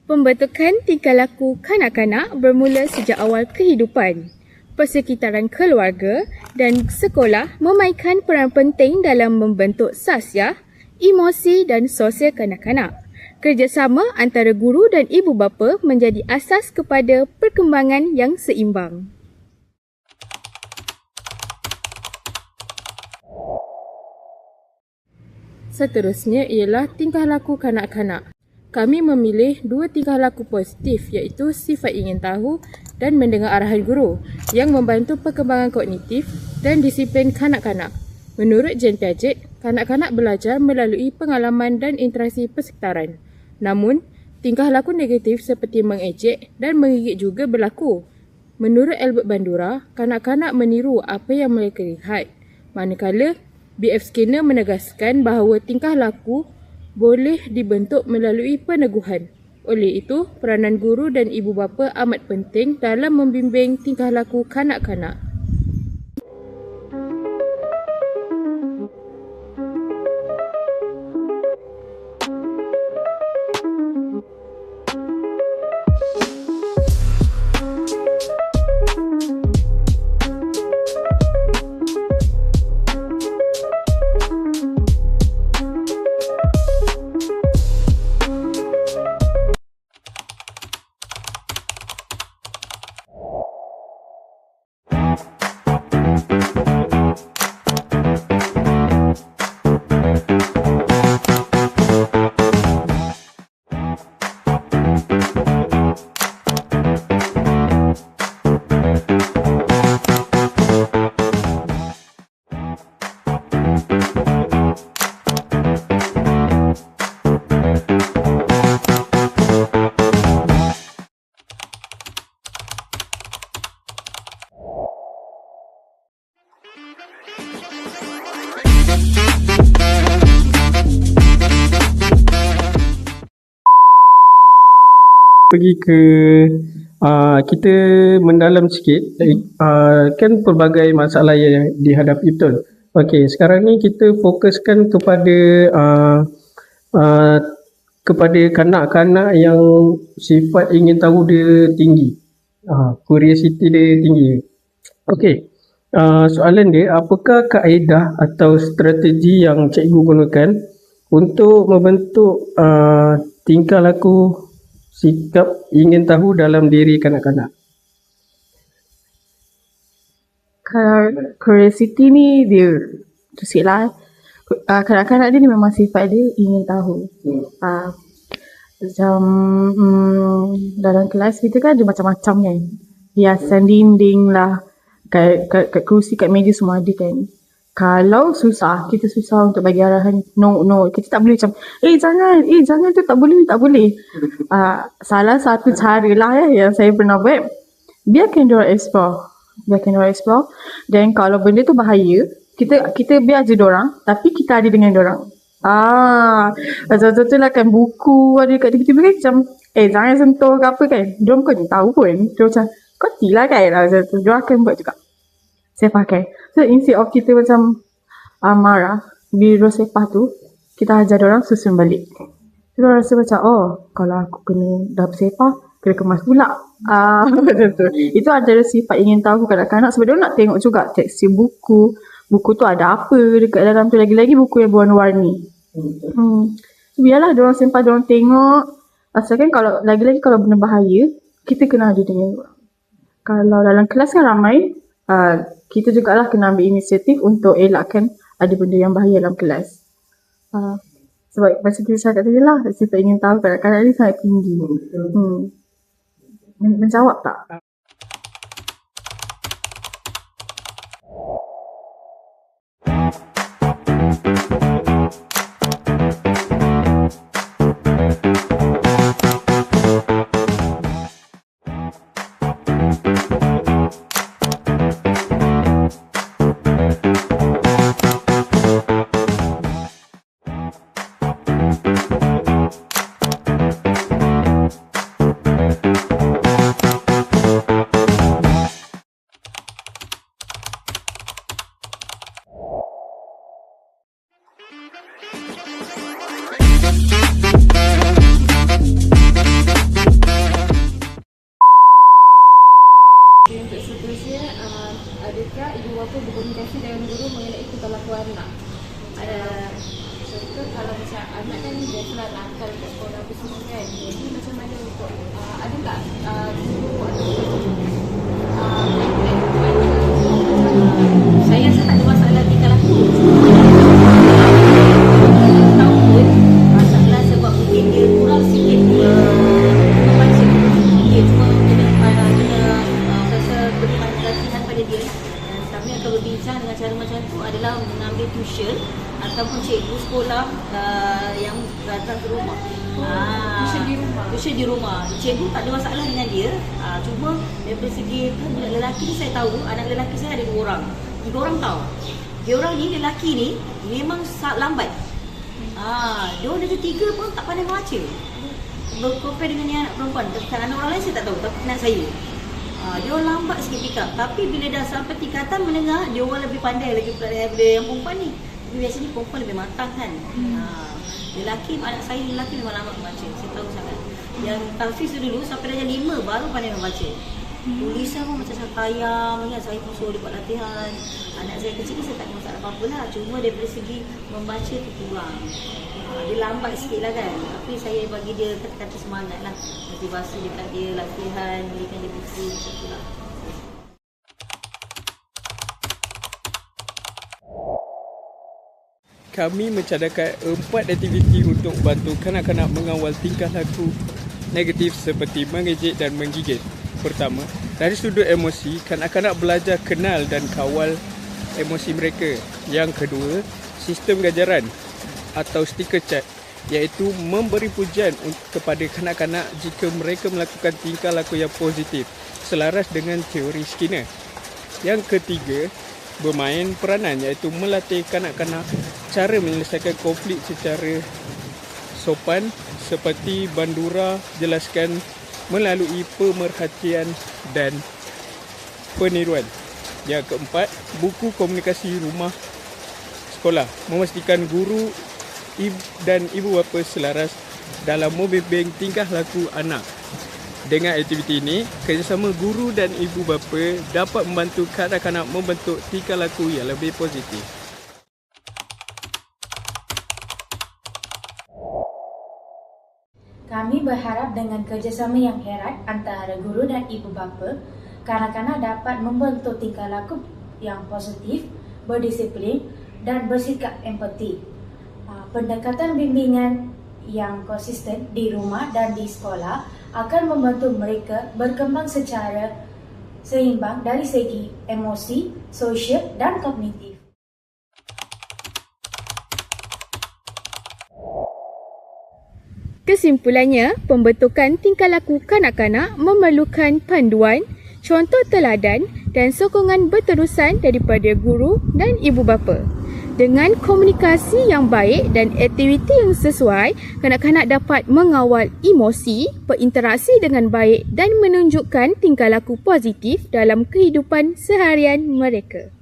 Pembentukan tingkah laku kanak-kanak bermula sejak awal kehidupan. Persekitaran keluarga dan sekolah memainkan peran penting dalam membentuk sasiah, emosi dan sosial kanak-kanak. Kerjasama antara guru dan ibu bapa menjadi asas kepada perkembangan yang seimbang. Seterusnya ialah tingkah laku kanak-kanak. Kami memilih dua tingkah laku positif iaitu sifat ingin tahu dan mendengar arahan guru yang membantu perkembangan kognitif dan disiplin kanak-kanak. Menurut Jane Piaget, kanak-kanak belajar melalui pengalaman dan interaksi persekitaran. Namun, tingkah laku negatif seperti mengejek dan menggigit juga berlaku. Menurut Albert Bandura, kanak-kanak meniru apa yang mereka lihat. Manakala, B.F. Skinner menegaskan bahawa tingkah laku boleh dibentuk melalui peneguhan. Oleh itu, peranan guru dan ibu bapa amat penting dalam membimbing tingkah laku kanak-kanak. Pergi ke kita mendalam sikit, kan pelbagai masalah yang dihadapi, betul. Okey, sekarang ni kita fokuskan kepada kanak-kanak yang sifat ingin tahu dia tinggi, curiosity dia tinggi. Okey, soalan dia, apakah kaedah atau strategi yang cikgu gunakan untuk membentuk tingkah laku sikap ingin tahu dalam diri kanak-kanak? Kalau curiosity ni dia lah. Kanak-kanak dia ni memang sifat dia ingin tahu. Macam dalam kelas kita kan ada macam-macam kan. Hiasan dinding lah, kat kerusi, kat meja semua ada kan. Kalau susah, kita susah untuk bagi arahan. No, kita tak boleh macam jangan tu, tak boleh. Salah satu cara lah yang saya pernah buat, biarkan diorang explore. Dan kalau benda tu bahaya, kita biar je diorang, tapi kita ada dengan diorang. Macam tu lah kan, buku ada kat tiba-tiba kan macam jangan sentuh ke apa kan. Diorang bukan tahu pun. Diorang macam kau lah kan. Macam tu, diorang akan buat juga. Saya pakai. So instead of kita macam marah, bila sepah tu, kita ajar diorang susun balik. Diorang rasa macam, kalau aku kena dah bersepah, kena kemas pula. Macam tu. Itu antara sifat ingin tahu kanak-kanak sebab diorang nak tengok juga tekstur buku. Buku tu ada apa dekat dalam tu, lagi-lagi buku yang berwarna-warni. Biarlah diorang sempah, diorang tengok. Asalkan kalau lagi-lagi kalau benda bahaya, kita kena ada dengan diorang. Kalau dalam kelas kan ramai, kita jugalah kena ambil inisiatif untuk elakkan ada benda yang bahaya dalam kelas. Sebab macam kita cakap tadi lah, sifat ingin tahu kanak-kanak ni sangat tinggi. Menjawab tak? guru mengenai tingkah laku anak. Contoh kalau macam anak kan biasalah nakal kat sekolah apa semua kan. Jadi macam mana untuk ada tak guru atau Saya rasa tak ada masalah tingkah laku. Tahu pun masalah sebab mungkin dia kurang sikit membaca. Dia cuma kena rasa beri latihan pada dia. Dan kami akan berbincang dengan cara macam tu adalah mengambil tuition ataupun cikgu sekolah yang datang ke rumah. Tuition di rumah. Cikgu tak ada masalah dengan dia. Cuma daripada segi budak lelaki ni saya tahu, anak lelaki saya ada 2 orang. 3 orang tahu. Dia orang ni lelaki ni memang lambat. Dia orang dah 3 pun tak pandai membaca. Berkompare dengan yang anak perempuan. Anak orang lain saya tak tahu, tapi anak saya. Dia orang lambat sikit pick up. Tapi bila dah sampai tingkatan menengah, dia orang lebih pandai lagi daripada yang perempuan ni. Tapi biasanya perempuan lebih matang kan. Lelaki, anak saya lelaki memang lambat membaca. Saya tahu sangat. Yang Tafiz dulu sampai darjah 5 baru pandai membaca. Tulisan pun macam saya ingat saya pun suruh dia buat latihan. Anak saya kecil ni saya tak ada masalah apa-apa lah. Cuma daripada segi membaca tu kurang. Dia lambat sikit lah kan. Tapi saya bagi dia kata-kata semangat lah. Motivasi dekat dia, latihan, belikan dia buku macam tu lah. Kami mencadangkan 4 aktiviti untuk bantu kanak-kanak mengawal tingkah laku negatif seperti mengejek dan menggigit. Pertama, dari sudut emosi, kanak-kanak belajar kenal dan kawal emosi mereka. Yang kedua, sistem ganjaran atau stiker chat, iaitu memberi pujian kepada kanak-kanak jika mereka melakukan tingkah laku yang positif selaras dengan teori Skinner. Yang ketiga, bermain peranan, iaitu melatih kanak-kanak cara menyelesaikan konflik secara sopan seperti bandura, jelaskan melalui pemerhatian dan peniruan. Yang keempat, buku komunikasi rumah sekolah, memastikan guru dan ibu bapa selaras dalam membimbing tingkah laku anak. Dengan aktiviti ini, kerjasama guru dan ibu bapa dapat membantu kanak-kanak membentuk tingkah laku yang lebih positif. Kami berharap dengan kerjasama yang erat antara guru dan ibu bapa, kanak-kanak dapat membentuk tingkah laku yang positif, berdisiplin dan bersikap empati. Pendekatan bimbingan yang konsisten di rumah dan di sekolah akan membantu mereka berkembang secara seimbang dari segi emosi, sosial dan kognitif. Kesimpulannya, pembentukan tingkah laku kanak-kanak memerlukan panduan, contoh teladan dan sokongan berterusan daripada guru dan ibu bapa. Dengan komunikasi yang baik dan aktiviti yang sesuai, kanak-kanak dapat mengawal emosi, berinteraksi dengan baik dan menunjukkan tingkah laku positif dalam kehidupan seharian mereka.